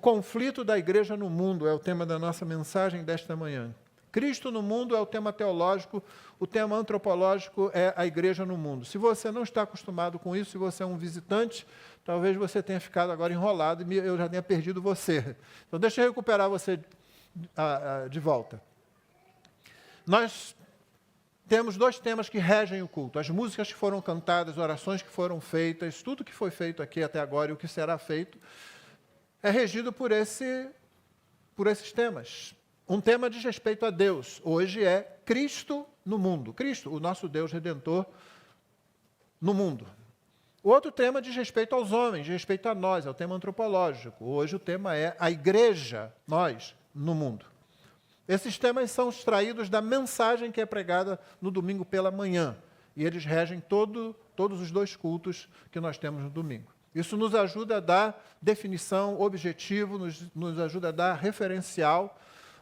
conflito da igreja no mundo é o tema da nossa mensagem desta manhã. Cristo no mundo é o tema teológico, o tema antropológico é a igreja no mundo. Se você não está acostumado com isso, se você é um visitante, talvez você tenha ficado agora enrolado e eu já tenha perdido você. Então, deixa eu recuperar você de volta. Nós temos dois temas que regem o culto. As músicas que foram cantadas, orações que foram feitas, tudo que foi feito aqui até agora e o que será feito, é regido por esses temas. Um tema diz respeito a Deus. Hoje é Cristo no mundo. Cristo, o nosso Deus Redentor no mundo. O outro tema diz respeito aos homens, diz respeito a nós, é o tema antropológico. Hoje o tema é a igreja, nós, no mundo. Esses temas são extraídos da mensagem que é pregada no domingo pela manhã. E eles regem todos os dois cultos que nós temos no domingo. Isso nos ajuda a dar definição, objetivo, nos ajuda a dar referencial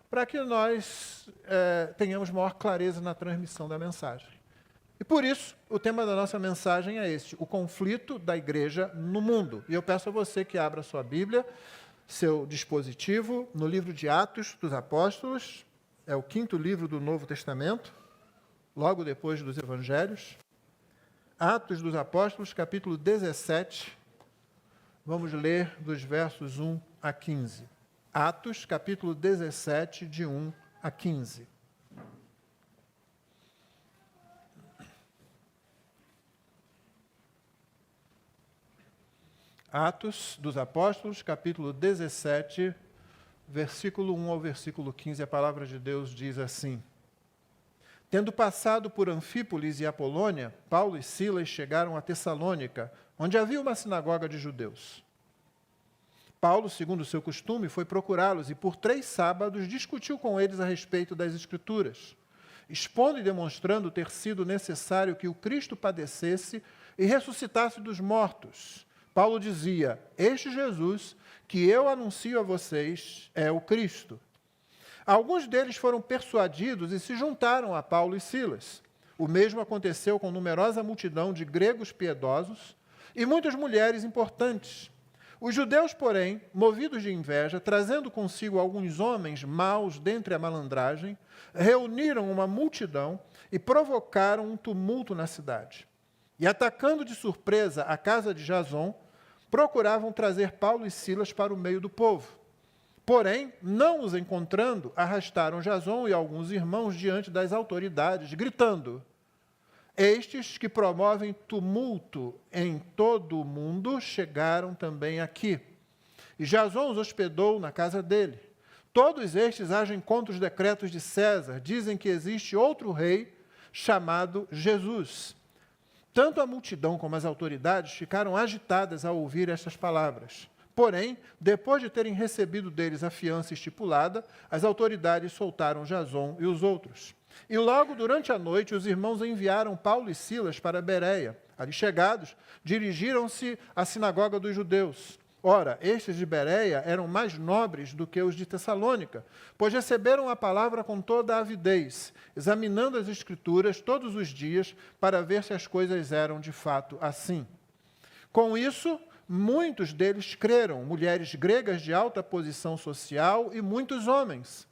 para que nós tenhamos maior clareza na transmissão da mensagem. E por isso, o tema da nossa mensagem é este, o conflito da igreja no mundo. E eu peço a você que abra sua Bíblia, seu dispositivo, no livro de Atos dos Apóstolos, é o 5º livro do Novo Testamento, logo depois dos Evangelhos. Atos dos Apóstolos, capítulo 17, vamos ler dos versos 1 a 15. Atos, capítulo 17, de 1 a 15. Atos dos Apóstolos, capítulo 17, versículo 1 ao versículo 15, a palavra de Deus diz assim: Tendo passado por Anfípolis e Apolônia, Paulo e Silas chegaram a Tessalônica, onde havia uma sinagoga de judeus. Paulo, segundo o seu costume, foi procurá-los e por 3 sábados discutiu com eles a respeito das Escrituras, expondo e demonstrando ter sido necessário que o Cristo padecesse e ressuscitasse dos mortos. Paulo dizia: Este Jesus, que eu anuncio a vocês, é o Cristo. Alguns deles foram persuadidos e se juntaram a Paulo e Silas. O mesmo aconteceu com numerosa multidão de gregos piedosos e muitas mulheres importantes. Os judeus, porém, movidos de inveja, trazendo consigo alguns homens maus dentre a malandragem, reuniram uma multidão e provocaram um tumulto na cidade. E, atacando de surpresa a casa de Jason, procuravam trazer Paulo e Silas para o meio do povo. Porém, não os encontrando, arrastaram Jason e alguns irmãos diante das autoridades, gritando: Estes que promovem tumulto em todo o mundo chegaram também aqui. E Jason os hospedou na casa dele. Todos estes agem contra os decretos de César, dizem que existe outro rei chamado Jesus. Tanto a multidão como as autoridades ficaram agitadas ao ouvir estas palavras. Porém, depois de terem recebido deles a fiança estipulada, as autoridades soltaram Jason e os outros. E logo durante a noite, os irmãos enviaram Paulo e Silas para Bereia. Ali chegados, dirigiram-se à sinagoga dos judeus. Ora, estes de Bereia eram mais nobres do que os de Tessalônica, pois receberam a palavra com toda a avidez, examinando as Escrituras todos os dias para ver se as coisas eram de fato assim. Com isso, muitos deles creram, mulheres gregas de alta posição social e muitos homens.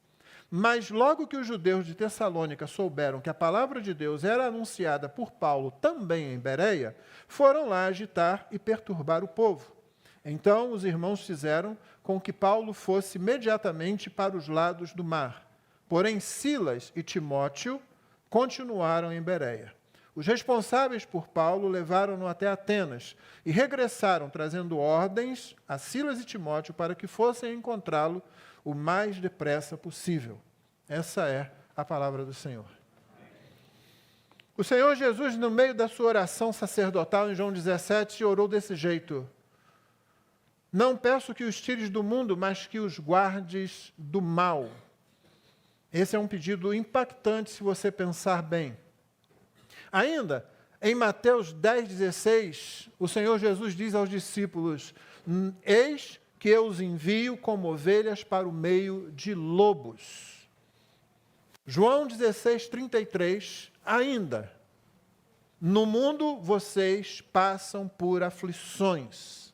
Mas logo que os judeus de Tessalônica souberam que a palavra de Deus era anunciada por Paulo também em Bereia, foram lá agitar e perturbar o povo. Então os irmãos fizeram com que Paulo fosse imediatamente para os lados do mar. Porém Silas e Timóteo continuaram em Bereia. Os responsáveis por Paulo levaram-no até Atenas e regressaram trazendo ordens a Silas e Timóteo para que fossem encontrá-lo o mais depressa possível. Essa é a palavra do Senhor. O Senhor Jesus, no meio da sua oração sacerdotal, em João 17, orou desse jeito: Não peço que os tires do mundo, mas que os guardes do mal. Esse é um pedido impactante se você pensar bem. Ainda, em Mateus 10,16, o Senhor Jesus diz aos discípulos: Eis que eu os envio como ovelhas para o meio de lobos. João 16:33, ainda, no mundo vocês passam por aflições.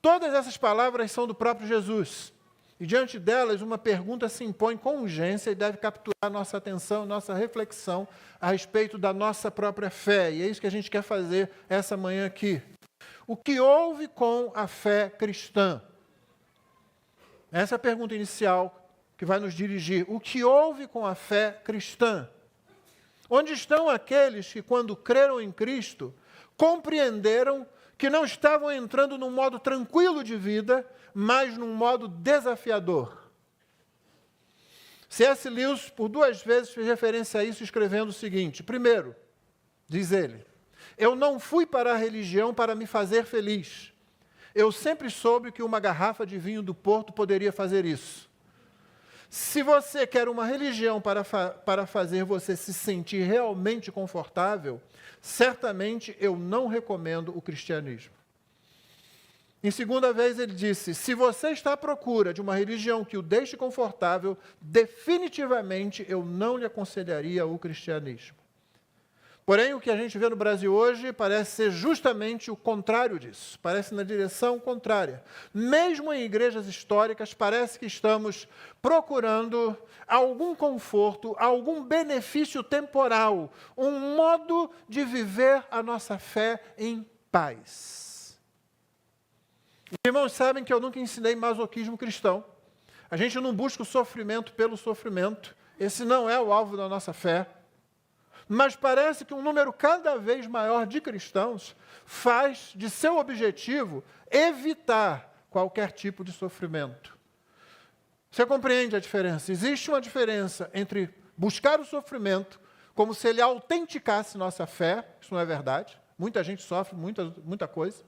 Todas essas palavras são do próprio Jesus. E diante delas, uma pergunta se impõe com urgência e deve capturar nossa atenção, nossa reflexão a respeito da nossa própria fé. E é isso que a gente quer fazer essa manhã aqui. O que houve com a fé cristã? Essa é a pergunta inicial que vai nos dirigir. O que houve com a fé cristã? Onde estão aqueles que, quando creram em Cristo, compreenderam que não estavam entrando num modo tranquilo de vida, mas num modo desafiador? C.S. Lewis, por 2 vezes, fez referência a isso, escrevendo o seguinte. Primeiro, diz ele, eu não fui para a religião para me fazer feliz. Eu sempre soube que uma garrafa de vinho do Porto poderia fazer isso. Se você quer uma religião para fazer você se sentir realmente confortável, certamente eu não recomendo o cristianismo. Em segunda vez ele disse, se você está à procura de uma religião que o deixe confortável, definitivamente eu não lhe aconselharia o cristianismo. Porém, o que a gente vê no Brasil hoje parece ser justamente o contrário disso, parece na direção contrária. Mesmo em igrejas históricas, parece que estamos procurando algum conforto, algum benefício temporal, um modo de viver a nossa fé em paz. Os irmãos sabem que eu nunca ensinei masoquismo cristão. A gente não busca o sofrimento pelo sofrimento. Esse não é o alvo da nossa fé. Mas parece que um número cada vez maior de cristãos faz de seu objetivo evitar qualquer tipo de sofrimento. Você compreende a diferença? Existe uma diferença entre buscar o sofrimento como se ele autenticasse nossa fé. Isso não é verdade. Muita gente sofre muita coisa.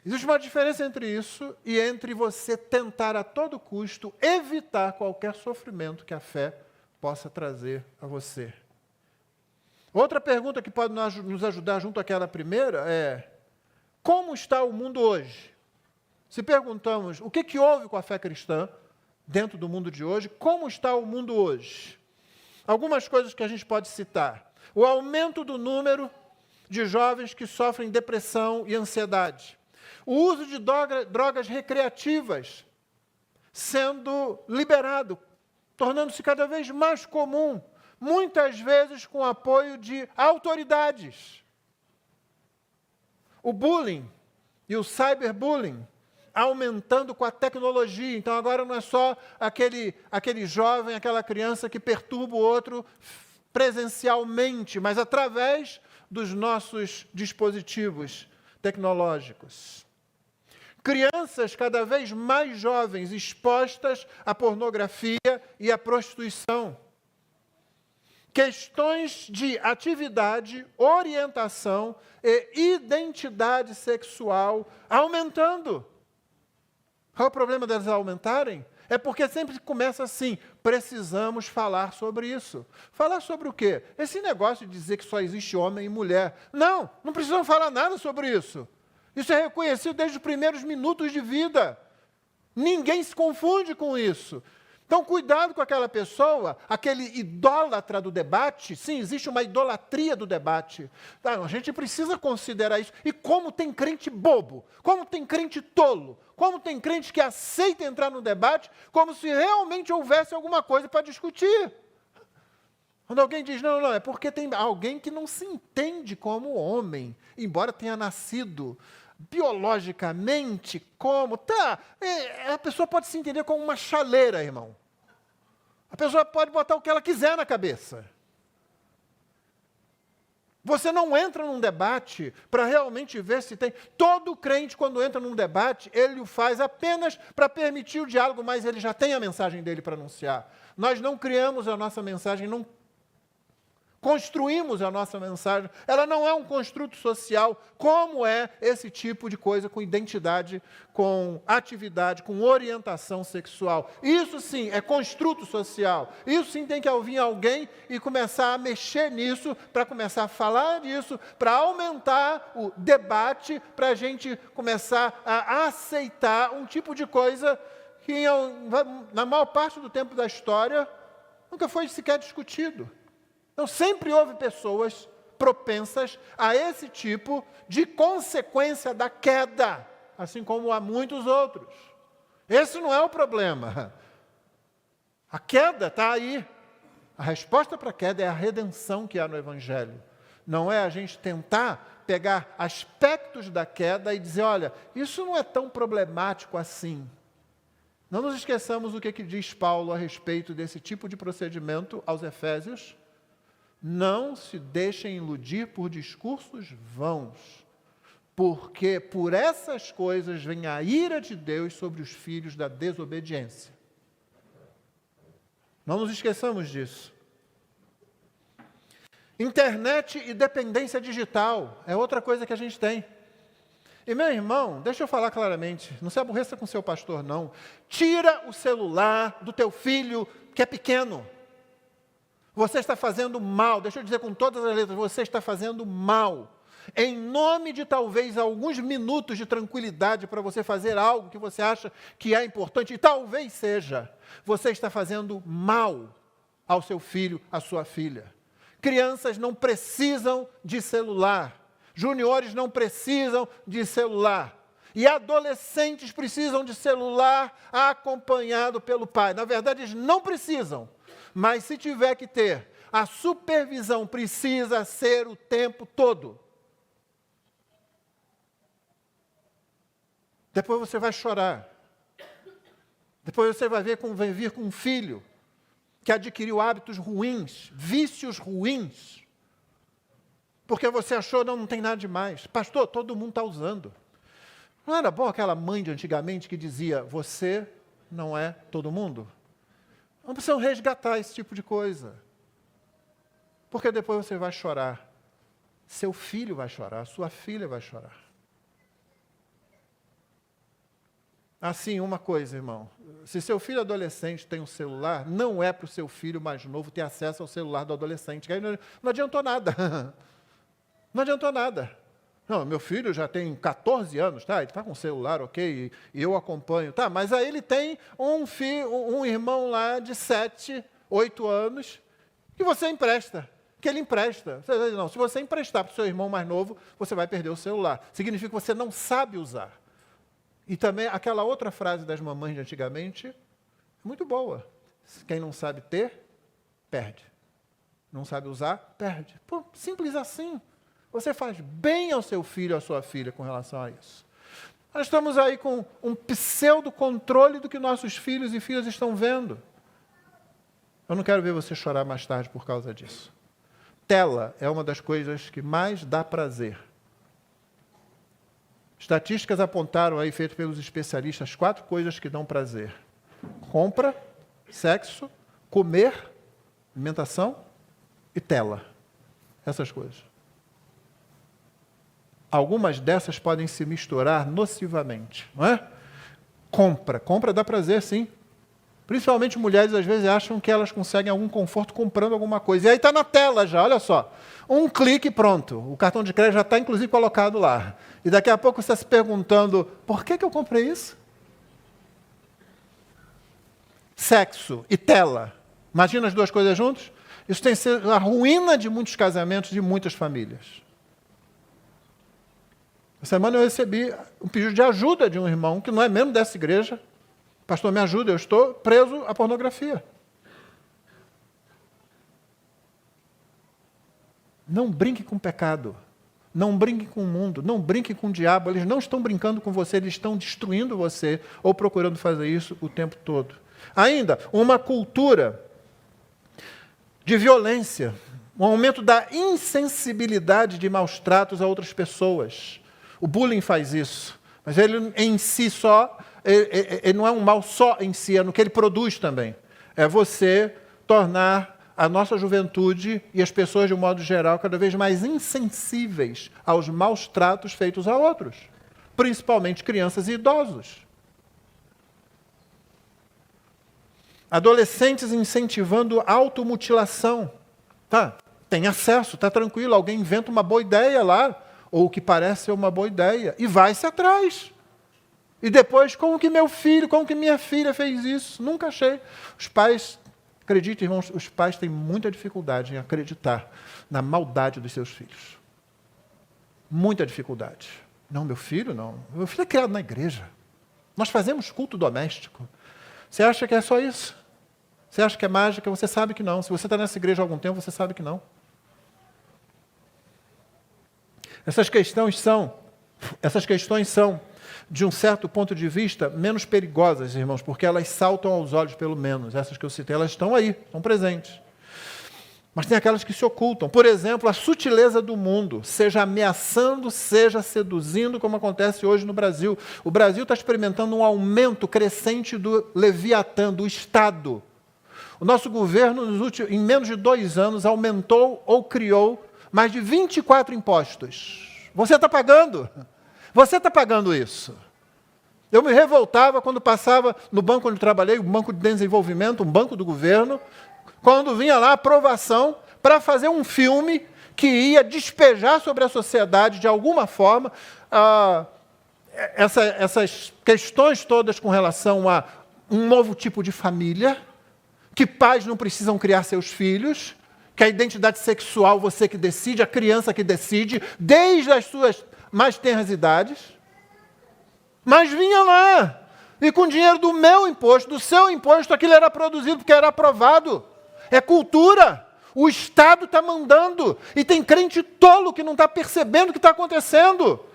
Existe uma diferença entre isso e entre você tentar a todo custo evitar qualquer sofrimento que a fé possa trazer a você. Outra pergunta que pode nos ajudar junto àquela primeira é, como está o mundo hoje? Se perguntamos o que houve com a fé cristã dentro do mundo de hoje, como está o mundo hoje? Algumas coisas que a gente pode citar. O aumento do número de jovens que sofrem depressão e ansiedade. O uso de drogas recreativas sendo liberado, tornando-se cada vez mais comum, muitas vezes com apoio de autoridades. O bullying e o cyberbullying aumentando com a tecnologia. Então agora não é só aquele jovem, aquela criança que perturba o outro presencialmente, mas através dos nossos dispositivos tecnológicos. Crianças cada vez mais jovens expostas à pornografia e à prostituição. Questões de atividade, orientação e identidade sexual aumentando. Qual é o problema delas aumentarem? É porque sempre começa assim, precisamos falar sobre isso. Falar sobre o quê? Esse negócio de dizer que só existe homem e mulher. Não precisamos falar nada sobre isso. Isso é reconhecido desde os primeiros minutos de vida. Ninguém se confunde com isso. Então, cuidado com aquela pessoa, aquele idólatra do debate. Sim, existe uma idolatria do debate. A gente precisa considerar isso. E como tem crente bobo, como tem crente tolo, como tem crente que aceita entrar no debate, como se realmente houvesse alguma coisa para discutir. Quando alguém diz, não, é porque tem alguém que não se entende como homem, embora tenha nascido biologicamente como... a pessoa pode se entender como uma chaleira, irmão. A pessoa pode botar o que ela quiser na cabeça. Você não entra num debate para realmente ver se tem... Todo crente, quando entra num debate, ele o faz apenas para permitir o diálogo, mas ele já tem a mensagem dele para anunciar. Nós não criamos a nossa mensagem, não construímos a nossa mensagem, ela não é um construto social, como é esse tipo de coisa com identidade, com atividade, com orientação sexual. Isso sim é construto social. Isso sim tem que ouvir alguém e começar a mexer nisso, para começar a falar disso, para aumentar o debate, para a gente começar a aceitar um tipo de coisa que, na maior parte do tempo da história, nunca foi sequer discutido. Então, sempre houve pessoas propensas a esse tipo de consequência da queda. assim como há muitos outros. Esse não é o problema. A queda está aí. A resposta para a queda é a redenção que há no Evangelho. Não é a gente tentar pegar aspectos da queda e dizer, olha, isso não é tão problemático assim. Não nos esqueçamos o que diz Paulo a respeito desse tipo de procedimento aos Efésios. Não se deixem iludir por discursos vãos, porque por essas coisas vem a ira de Deus sobre os filhos da desobediência. Não nos esqueçamos disso. Internet e dependência digital é outra coisa que a gente tem. E meu irmão, deixa eu falar claramente, não se aborreça com seu pastor não. Tira o celular do teu filho que é pequeno. Você está fazendo mal, deixa eu dizer com todas as letras, você está fazendo mal. Em nome de talvez alguns minutos de tranquilidade para você fazer algo que você acha que é importante, e talvez seja, você está fazendo mal ao seu filho, à sua filha. Crianças não precisam de celular. Juniores não precisam de celular. E adolescentes precisam de celular acompanhado pelo pai. Na verdade, eles não precisam. Mas se tiver que ter, a supervisão precisa ser o tempo todo. Depois você vai chorar. Depois você vai vir com um filho que adquiriu hábitos ruins, vícios ruins, porque você achou, não tem nada demais. Pastor, todo mundo está usando. Não era bom aquela mãe de antigamente que dizia, você não é todo mundo? Não precisam resgatar esse tipo de coisa. Porque depois você vai chorar. Seu filho vai chorar, sua filha vai chorar. Assim, uma coisa, irmão. Se seu filho adolescente tem um celular, não é para o seu filho mais novo ter acesso ao celular do adolescente. Aí não adiantou nada. Não adiantou nada. Não, meu filho já tem 14 anos, tá? Ele está com celular, ok, e eu acompanho. Tá, mas aí ele tem um irmão lá de 7, 8 anos, que você empresta, que ele empresta. Não, se você emprestar para o seu irmão mais novo, você vai perder o celular. Significa que você não sabe usar. E também aquela outra frase das mamães de antigamente, muito boa. Quem não sabe ter, perde. Não sabe usar, perde. Pô, simples assim. Você faz bem ao seu filho, à sua filha com relação a isso. Nós estamos aí com um pseudo-controle do que nossos filhos e filhas estão vendo. Eu não quero ver você chorar mais tarde por causa disso. Tela é uma das coisas que mais dá prazer. Estatísticas apontaram aí, feito pelos especialistas, 4 coisas que dão prazer. Compra, sexo, comer, alimentação e tela. Essas coisas. Algumas dessas podem se misturar nocivamente, não é? Compra dá prazer, sim. Principalmente mulheres, às vezes, acham que elas conseguem algum conforto comprando alguma coisa. E aí está na tela já, olha só. Um clique e pronto. O cartão de crédito já está, inclusive, colocado lá. E daqui a pouco você está se perguntando, por que eu comprei isso? Sexo e tela. Imagina as duas coisas juntas? Isso tem sido a ruína de muitos casamentos, de muitas famílias. Essa semana eu recebi um pedido de ajuda de um irmão, que não é membro dessa igreja. Pastor, me ajuda, eu estou preso à pornografia. Não brinque com o pecado. Não brinque com o mundo. Não brinque com o diabo. Eles não estão brincando com você, eles estão destruindo você ou procurando fazer isso o tempo todo. Ainda, uma cultura de violência, um aumento da insensibilidade de maus tratos a outras pessoas. O bullying faz isso, mas ele em si só, ele não é um mal só em si, é no que ele produz também. É você tornar a nossa juventude e as pessoas, de um modo geral, cada vez mais insensíveis aos maus tratos feitos a outros, principalmente crianças e idosos. Adolescentes incentivando automutilação. Tá, tem acesso, está tranquilo, alguém inventa uma boa ideia lá, ou o que parece ser uma boa ideia, e vai-se atrás. E depois, como que meu filho, como que minha filha fez isso? Nunca achei. Os pais, acreditem, irmãos, os pais têm muita dificuldade em acreditar na maldade dos seus filhos. Muita dificuldade. Não, meu filho não. Meu filho é criado na igreja. Nós fazemos culto doméstico. Você acha que é só isso? Você acha que é mágica? Você sabe que não. Se você está nessa igreja há algum tempo, você sabe que não. Essas questões são, de um certo ponto de vista, menos perigosas, irmãos, porque elas saltam aos olhos, pelo menos. Essas que eu citei, elas estão aí, estão presentes. Mas tem aquelas que se ocultam. Por exemplo, a sutileza do mundo, seja ameaçando, seja seduzindo, como acontece hoje no Brasil. O Brasil está experimentando um aumento crescente do Leviatã, do Estado. O nosso governo, em menos de 2 anos, aumentou ou criou mais de 24 impostos. Você está pagando. Você está pagando isso. Eu me revoltava quando passava no banco onde trabalhei, o Banco de Desenvolvimento, um banco do governo, quando vinha lá a aprovação para fazer um filme que ia despejar sobre a sociedade, de alguma forma, essas questões todas com relação a um novo tipo de família, que pais não precisam criar seus filhos, que a identidade sexual você que decide, a criança que decide, desde as suas mais tenras idades. Mas vinha lá, e com dinheiro do meu imposto, do seu imposto, aquilo era produzido porque era aprovado. É cultura. O Estado está mandando. E tem crente tolo que não está percebendo o que está acontecendo.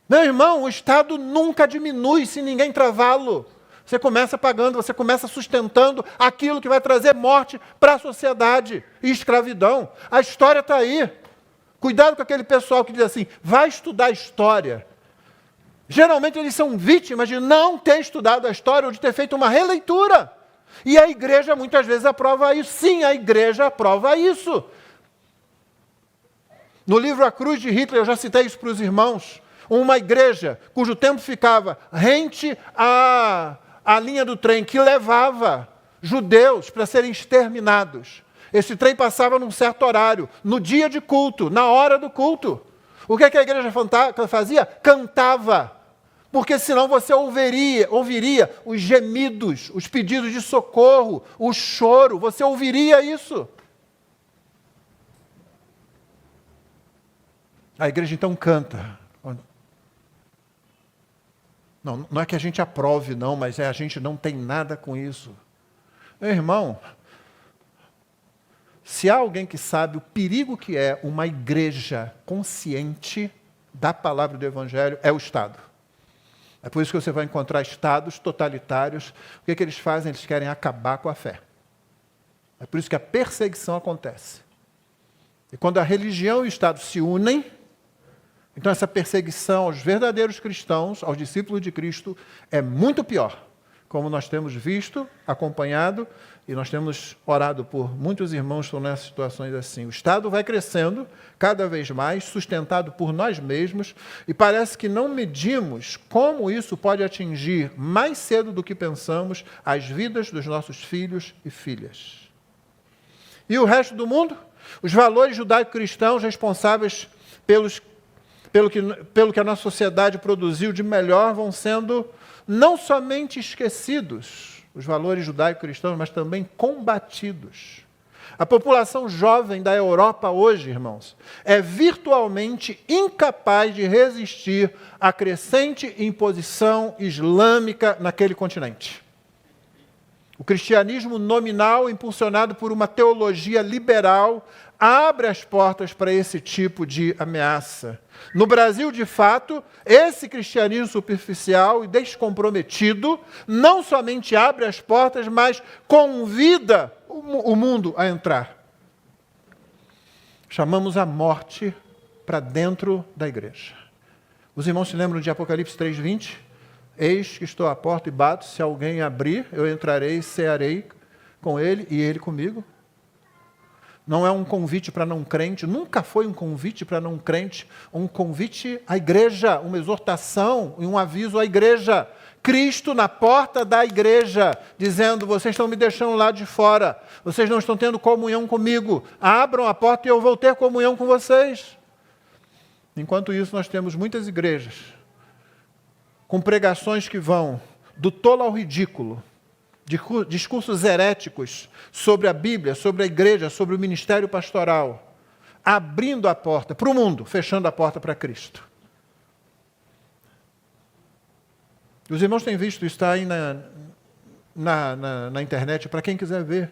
Meu irmão, o Estado nunca diminui se ninguém travá-lo. Você começa pagando, você começa sustentando aquilo que vai trazer morte para a sociedade e escravidão. A história está aí. Cuidado com aquele pessoal que diz assim, vai estudar história. Geralmente eles são vítimas de não ter estudado a história ou de ter feito uma releitura. E a igreja muitas vezes aprova isso. Sim, a igreja aprova isso. No livro A Cruz de Hitler, eu já citei isso para os irmãos, uma igreja cujo tempo ficava rente à linha do trem que levava judeus para serem exterminados. Esse trem passava num certo horário, no dia de culto, na hora do culto. O que a igreja fazia? Cantava. Porque senão você ouviria os gemidos, os pedidos de socorro, o choro, você ouviria isso. A igreja então canta. Não é que a gente aprove, não, mas a gente não tem nada com isso. Meu irmão, se há alguém que sabe o perigo que é uma igreja consciente da palavra do Evangelho, é o Estado. É por isso que você vai encontrar estados totalitários. O que eles fazem? Eles querem acabar com a fé. É por isso que a perseguição acontece. E quando a religião e o Estado se unem, então essa perseguição aos verdadeiros cristãos, aos discípulos de Cristo, é muito pior. Como nós temos visto, acompanhado, e nós temos orado por muitos irmãos que estão nessas situações assim. O Estado vai crescendo cada vez mais, sustentado por nós mesmos, e parece que não medimos como isso pode atingir mais cedo do que pensamos as vidas dos nossos filhos e filhas. E o resto do mundo? Os valores judaico-cristãos responsáveis pelo que a nossa sociedade produziu de melhor vão sendo não somente esquecidos, os valores judaico-cristãos, mas também combatidos. A população jovem da Europa hoje, irmãos, é virtualmente incapaz de resistir à crescente imposição islâmica naquele continente. O cristianismo nominal, impulsionado por uma teologia liberal, abre as portas para esse tipo de ameaça. No Brasil, de fato, esse cristianismo superficial e descomprometido não somente abre as portas, mas convida o mundo a entrar. Chamamos a morte para dentro da igreja. Os irmãos se lembram de Apocalipse 3:20? Eis que estou à porta e bato, se alguém abrir, eu entrarei e cearei com ele e ele comigo. Não é um convite para não crente, nunca foi um convite para não crente, um convite à igreja, uma exortação e um aviso à igreja. Cristo na porta da igreja, dizendo, vocês estão me deixando lá de fora, vocês não estão tendo comunhão comigo, abram a porta e eu vou ter comunhão com vocês. Enquanto isso, nós temos muitas igrejas com pregações que vão do tolo ao ridículo, discursos heréticos sobre a Bíblia, sobre a igreja, sobre o ministério pastoral, abrindo a porta para o mundo, fechando a porta para Cristo. Os irmãos têm visto, está aí na internet, para quem quiser ver.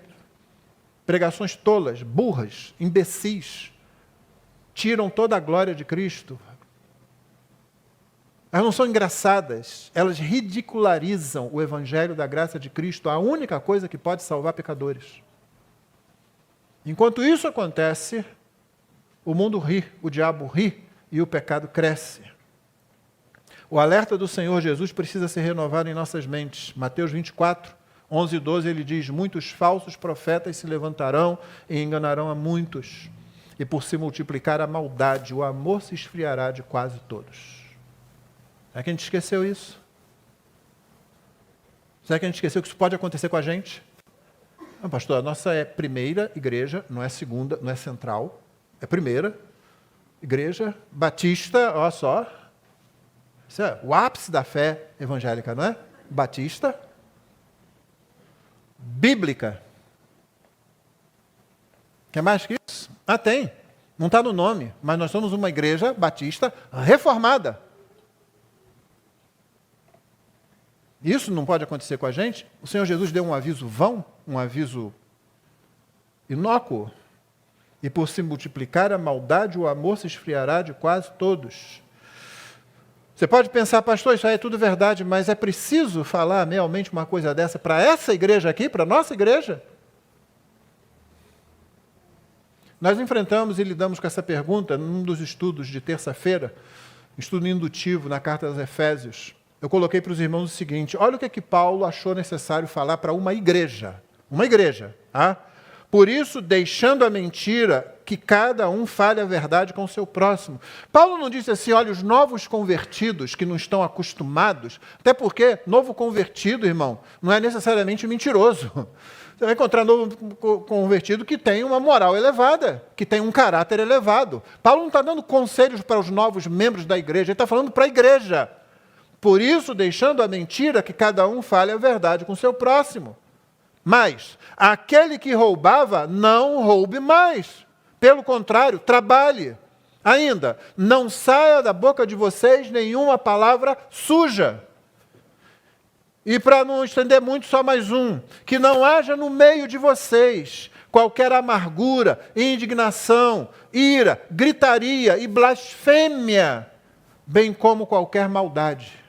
Pregações tolas, burras, imbecis, tiram toda a glória de Cristo. Elas não são engraçadas, elas ridicularizam o Evangelho da graça de Cristo, a única coisa que pode salvar pecadores. Enquanto isso acontece, o mundo ri, o diabo ri e o pecado cresce. O alerta do Senhor Jesus precisa ser renovado em nossas mentes. Mateus 24, 11 e 12, ele diz: muitos falsos profetas se levantarão e enganarão a muitos. E por se multiplicar a maldade, o amor se esfriará de quase todos. Será que a gente esqueceu isso? Será que a gente esqueceu que isso pode acontecer com a gente? Não, pastor, a nossa é primeira igreja, não é segunda, não é central. É primeira igreja batista, olha só. Isso é o ápice da fé evangélica, não é? Batista. Bíblica. Quer mais que isso? Ah, tem. Não está no nome, mas nós somos uma igreja batista reformada. Isso não pode acontecer com a gente? O Senhor Jesus deu um aviso vão, um aviso inócuo. E por se multiplicar a maldade, o amor se esfriará de quase todos. Você pode pensar, pastor, isso aí é tudo verdade, mas é preciso falar realmente uma coisa dessa para essa igreja aqui, para a nossa igreja? Nós enfrentamos e lidamos com essa pergunta num dos estudos de terça-feira, estudo indutivo na carta aos Efésios. Eu coloquei para os irmãos o seguinte: olha o que Paulo achou necessário falar para uma igreja. Uma igreja. Tá? Por isso, deixando a mentira, que cada um fale a verdade com o seu próximo. Paulo não disse assim, olha, os novos convertidos que não estão acostumados, até porque novo convertido, irmão, não é necessariamente mentiroso. Você vai encontrar novo convertido que tem uma moral elevada, que tem um caráter elevado. Paulo não está dando conselhos para os novos membros da igreja, ele está falando para a igreja. Por isso, deixando a mentira, que cada um fale a verdade com o seu próximo. Mas aquele que roubava, não roube mais. Pelo contrário, trabalhe. Ainda, não saia da boca de vocês nenhuma palavra suja. E para não estender muito, só mais um. Que não haja no meio de vocês qualquer amargura, indignação, ira, gritaria e blasfêmia, bem como qualquer maldade.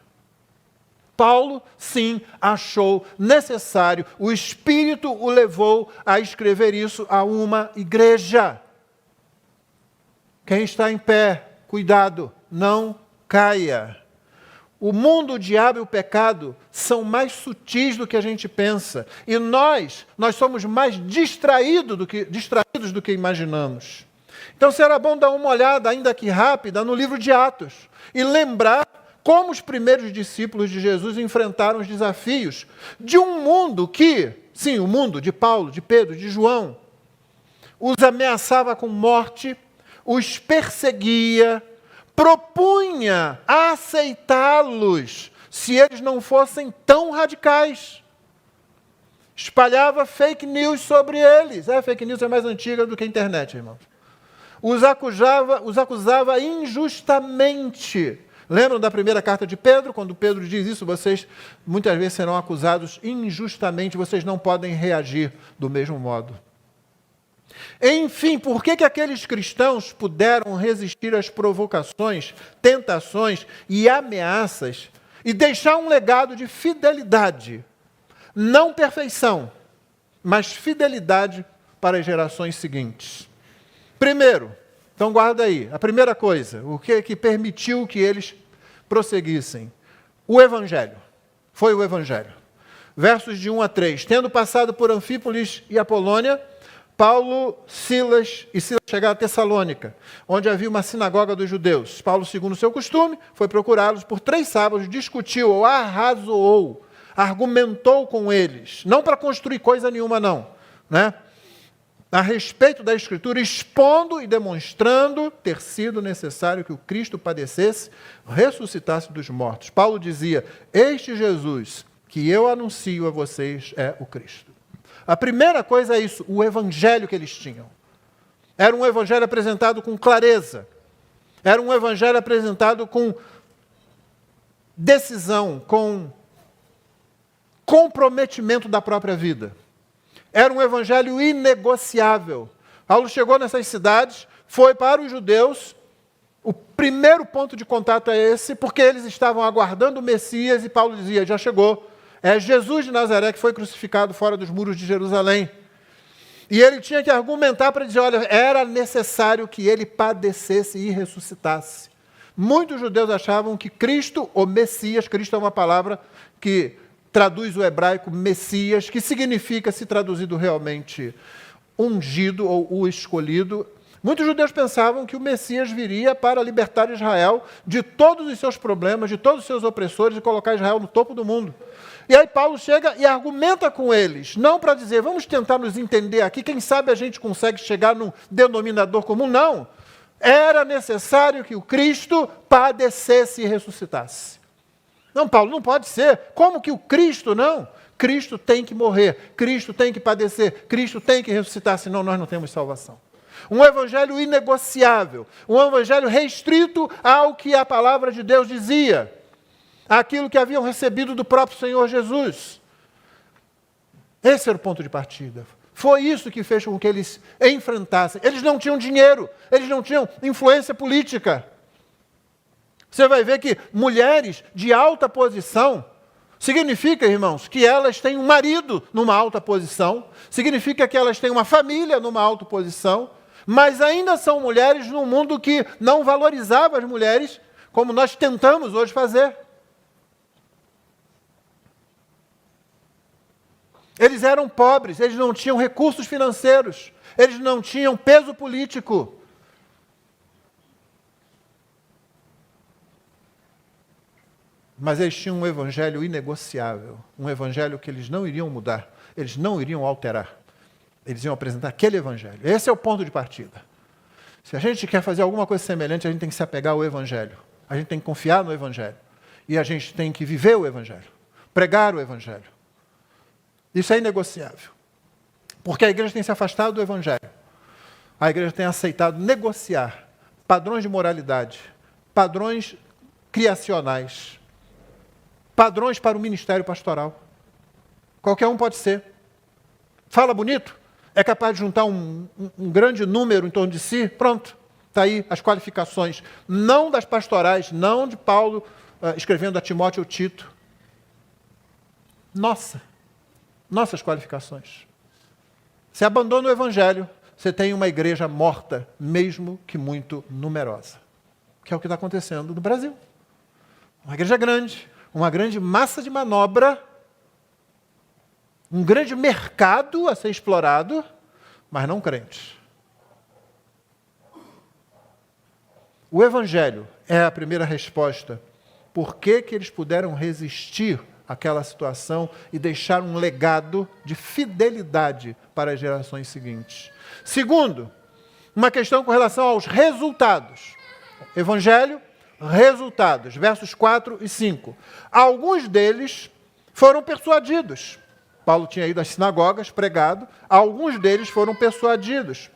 Paulo, sim, achou necessário, o Espírito o levou a escrever isso a uma igreja. Quem está em pé, cuidado, não caia. O mundo, o diabo e o pecado são mais sutis do que a gente pensa. E nós somos mais distraídos do que imaginamos. Então será bom dar uma olhada, ainda que rápida, no livro de Atos e lembrar como os primeiros discípulos de Jesus enfrentaram os desafios de um mundo que, sim, o mundo de Paulo, de Pedro, de João, os ameaçava com morte, os perseguia, propunha aceitá-los se eles não fossem tão radicais. Espalhava fake news sobre eles. Fake news é mais antiga do que a internet, irmãos. Os acusava injustamente. Lembram da primeira carta de Pedro? Quando Pedro diz isso, vocês muitas vezes serão acusados injustamente, vocês não podem reagir do mesmo modo. Enfim, por que aqueles cristãos puderam resistir às provocações, tentações e ameaças e deixar um legado de fidelidade? Não perfeição, mas fidelidade para as gerações seguintes. Primeiro, então guarda aí, a primeira coisa, o que permitiu que eles prosseguissem? O Evangelho. Foi o Evangelho. Versos de 1 a 3. Tendo passado por Anfípolis e Apolônia, Paulo, Silas chegaram a Tessalônica, onde havia uma sinagoga dos judeus. Paulo, segundo o seu costume, foi procurá-los por 3 sábados, discutiu ou arrazoou, argumentou com eles, não para construir coisa nenhuma não, né? A respeito da Escritura, expondo e demonstrando ter sido necessário que o Cristo padecesse, ressuscitasse dos mortos. Paulo dizia, este Jesus que eu anuncio a vocês é o Cristo. A primeira coisa é isso, o evangelho que eles tinham. Era um evangelho apresentado com clareza. Era um evangelho apresentado com decisão, com comprometimento da própria vida. Era um evangelho inegociável. Paulo chegou nessas cidades, foi para os judeus. O primeiro ponto de contato é esse, porque eles estavam aguardando o Messias e Paulo dizia, já chegou. É Jesus de Nazaré que foi crucificado fora dos muros de Jerusalém. E ele tinha que argumentar para dizer, olha, era necessário que ele padecesse e ressuscitasse. Muitos judeus achavam que Cristo, ou Messias, Cristo é uma palavra que traduz o hebraico Messias, que significa, se traduzido realmente, ungido ou o escolhido. Muitos judeus pensavam que o Messias viria para libertar Israel de todos os seus problemas, de todos os seus opressores e colocar Israel no topo do mundo. E aí Paulo chega e argumenta com eles, não para dizer, vamos tentar nos entender aqui, quem sabe a gente consegue chegar num denominador comum, não. Era necessário que o Cristo padecesse e ressuscitasse. Não, Paulo, não pode ser. Como que o Cristo não? Cristo tem que morrer, Cristo tem que padecer, Cristo tem que ressuscitar, senão nós não temos salvação. Um evangelho inegociável, um evangelho restrito ao que a palavra de Deus dizia, aquilo que haviam recebido do próprio Senhor Jesus. Esse era o ponto de partida. Foi isso que fez com que eles enfrentassem. Eles não tinham dinheiro, eles não tinham influência política. Você vai ver que mulheres de alta posição, significa, irmãos, que elas têm um marido numa alta posição, significa que elas têm uma família numa alta posição, mas ainda são mulheres num mundo que não valorizava as mulheres, como nós tentamos hoje fazer. Eles eram pobres, eles não tinham recursos financeiros, eles não tinham peso político. Mas eles tinham um evangelho inegociável, um evangelho que eles não iriam mudar, eles não iriam alterar. Eles iam apresentar aquele evangelho. Esse é o ponto de partida. Se a gente quer fazer alguma coisa semelhante, a gente tem que se apegar ao evangelho. A gente tem que confiar no evangelho. E a gente tem que viver o evangelho, pregar o evangelho. Isso é inegociável. Porque a igreja tem se afastado do evangelho. A igreja tem aceitado negociar padrões de moralidade, padrões criacionais, padrões para o ministério pastoral. Qualquer um pode ser. Fala bonito, é capaz de juntar um grande número em torno de si, pronto. Está aí as qualificações, não das pastorais, não de Paulo escrevendo a Timóteo ou Tito. Nossas qualificações. Você abandona o evangelho, você tem uma igreja morta, mesmo que muito numerosa. Que é o que está acontecendo no Brasil. Uma igreja grande, uma grande massa de manobra, um grande mercado a ser explorado, mas não crentes. O evangelho é a primeira resposta. Por que eles puderam resistir àquela situação e deixar um legado de fidelidade para as gerações seguintes? Segundo, uma questão com relação aos resultados. Evangelho, resultados, versos 4 e 5. Alguns deles foram persuadidos. Paulo tinha ido às sinagogas, pregado. Alguns deles foram persuadidos.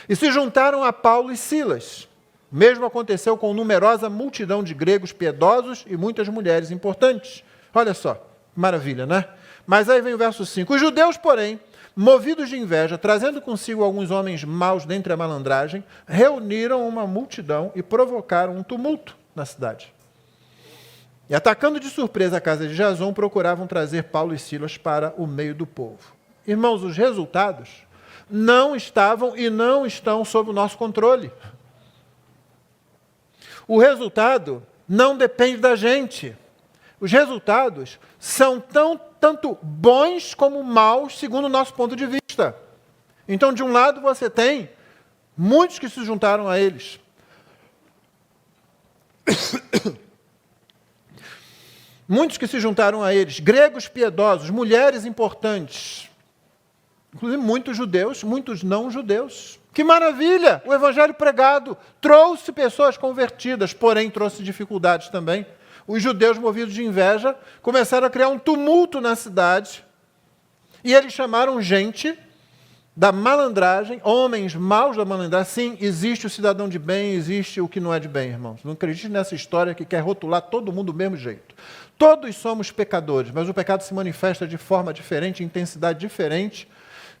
E se juntaram a Paulo e Silas. O mesmo aconteceu com numerosa multidão de gregos piedosos e muitas mulheres importantes. Olha só, maravilha, né? Mas aí vem o verso 5. Os judeus, porém, movidos de inveja, trazendo consigo alguns homens maus dentre a malandragem, reuniram uma multidão e provocaram um tumulto na cidade. E atacando de surpresa a casa de Jason, procuravam trazer Paulo e Silas para o meio do povo. Irmãos, os resultados não estavam e não estão sob o nosso controle. O resultado não depende da gente. Os resultados são tanto bons como maus, segundo o nosso ponto de vista. Então, de um lado, você tem muitos que se juntaram a eles. Muitos que se juntaram a eles, gregos piedosos, mulheres importantes, inclusive muitos judeus, muitos não judeus. Que maravilha! O evangelho pregado trouxe pessoas convertidas, porém trouxe dificuldades também. Os judeus, movidos de inveja, começaram a criar um tumulto na cidade, e eles chamaram gente da malandragem, homens maus da malandragem. Sim, existe o cidadão de bem, existe o que não é de bem, irmãos. Não acredite nessa história que quer rotular todo mundo do mesmo jeito. Todos somos pecadores, mas o pecado se manifesta de forma diferente, intensidade diferente,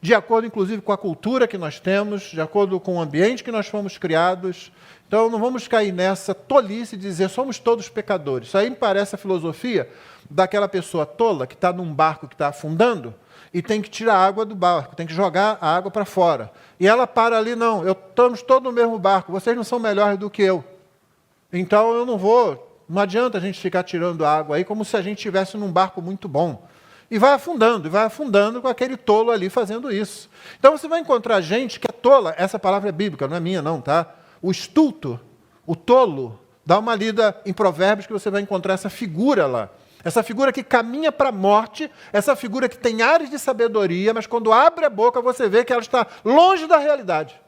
de acordo, inclusive, com a cultura que nós temos, de acordo com o ambiente que nós fomos criados. Então, não vamos cair nessa tolice de dizer somos todos pecadores. Isso aí me parece a filosofia daquela pessoa tola que está num barco que está afundando e tem que tirar a água do barco, tem que jogar a água para fora. E ela para ali, não, estamos todos no mesmo barco, vocês não são melhores do que eu. Então, eu não vou, não adianta a gente ficar tirando água aí como se a gente estivesse num barco muito bom. E vai afundando com aquele tolo ali fazendo isso. Então você vai encontrar gente que é tola, essa palavra é bíblica, não é minha não, tá? O estulto, o tolo, dá uma lida em Provérbios que você vai encontrar essa figura lá. Essa figura que caminha para a morte, essa figura que tem ares de sabedoria, mas quando abre a boca você vê que ela está longe da realidade.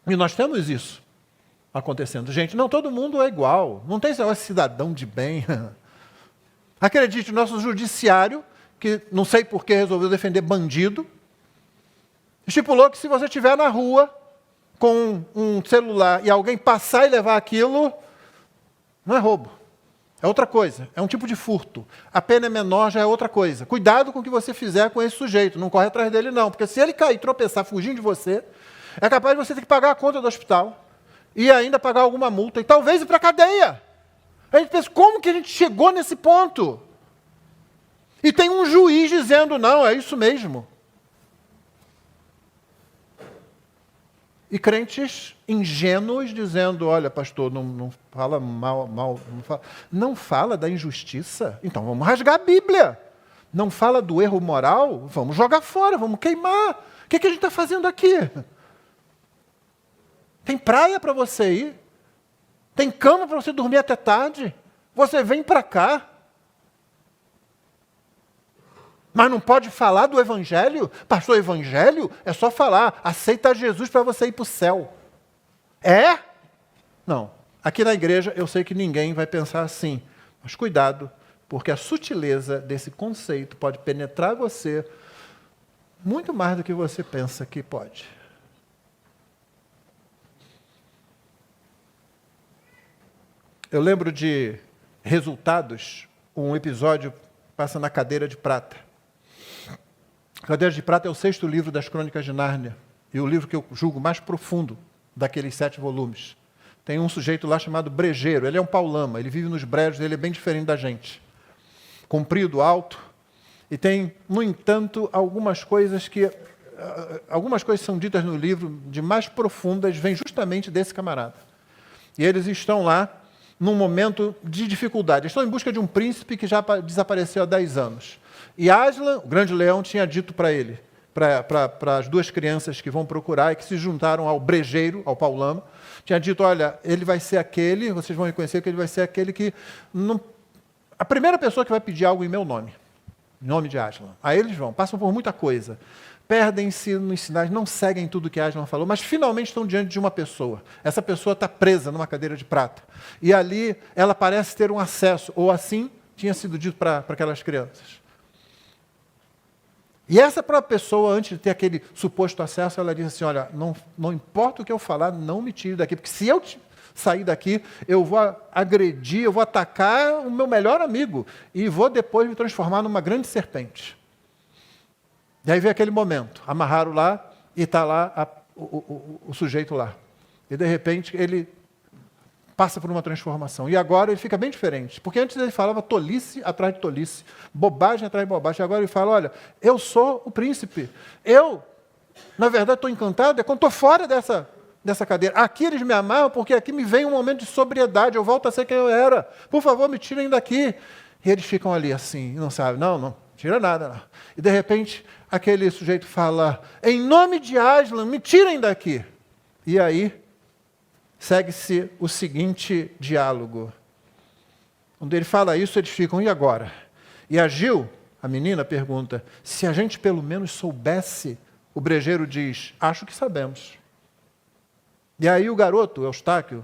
E nós temos isso acontecendo. Gente, não todo mundo é igual, não tem esse cidadão de bem. Acredite, o nosso judiciário, que não sei por que resolveu defender bandido, estipulou que se você estiver na rua com um celular e alguém passar e levar aquilo, não é roubo, é outra coisa, é um tipo de furto. A pena é menor, já é outra coisa. Cuidado com o que você fizer com esse sujeito, não corre atrás dele não, porque se ele cair, tropeçar, fugindo de você, é capaz de você ter que pagar a conta do hospital e ainda pagar alguma multa e talvez ir para a cadeia. A gente pensa, como que a gente chegou nesse ponto? E tem um juiz dizendo, não, é isso mesmo. E crentes ingênuos dizendo, olha, pastor, não fala mal, não fala da injustiça, então vamos rasgar a Bíblia. Não fala do erro moral, vamos jogar fora, vamos queimar. O que a gente está fazendo aqui? Tem praia para você ir? Tem cama para você dormir até tarde? Você vem para cá. Mas não pode falar do Evangelho? Pastor, Evangelho é só falar. Aceita Jesus para você ir para o céu. É? Não. Aqui na igreja eu sei que ninguém vai pensar assim. Mas cuidado, porque a sutileza desse conceito pode penetrar você muito mais do que você pensa que pode. Eu lembro de Resultados, um episódio passa na Cadeira de Prata. A Cadeira de Prata é o 6º livro das Crônicas de Nárnia, e o livro que eu julgo mais profundo daqueles 7 volumes. Tem um sujeito lá chamado Brejeiro, ele é um paulama, ele vive nos brejos, ele é bem diferente da gente. Comprido, alto, e tem, no entanto, algumas coisas são ditas no livro, de mais profundas, vêm justamente desse camarada. E eles estão lá, num momento de dificuldade. Estão em busca de um príncipe que já desapareceu há 10 anos. E Aslan, o grande leão, tinha dito para ele, para as 2 crianças que vão procurar e que se juntaram ao brejeiro, ao paulama, tinha dito, olha, ele vai ser aquele, vocês vão reconhecer que ele vai ser aquele que... a primeira pessoa que vai pedir algo em meu nome, em nome de Aslan. Aí eles vão, passam por muita coisa. Perdem-se nos sinais, não seguem tudo que Aslan falou, mas finalmente estão diante de uma pessoa. Essa pessoa está presa numa cadeira de prata. E ali ela parece ter um acesso, ou assim tinha sido dito para aquelas crianças. E essa própria pessoa, antes de ter aquele suposto acesso, ela diz assim, olha, não importa o que eu falar, não me tire daqui, porque se eu sair daqui, eu vou agredir, eu vou atacar o meu melhor amigo, e vou depois me transformar numa grande serpente. E aí vem aquele momento, amarraram lá e está lá o sujeito lá. E de repente ele passa por uma transformação. E agora ele fica bem diferente. Porque antes ele falava tolice atrás de tolice, bobagem atrás de bobagem. Agora ele fala, olha, eu sou o príncipe. Eu, na verdade, estou encantado é quando estou fora dessa cadeira. Aqui eles me amarram porque aqui me vem um momento de sobriedade. Eu volto a ser quem eu era. Por favor, me tirem daqui. E eles ficam ali assim, não sabem. Não tira nada. Não. E de repente... aquele sujeito fala, em nome de Aslan, me tirem daqui. E aí, segue-se o seguinte diálogo. Quando ele fala isso, eles ficam, e agora? E a Gil, a menina, pergunta, se a gente pelo menos soubesse, o brejeiro diz, acho que sabemos. E aí o garoto, Eustáquio,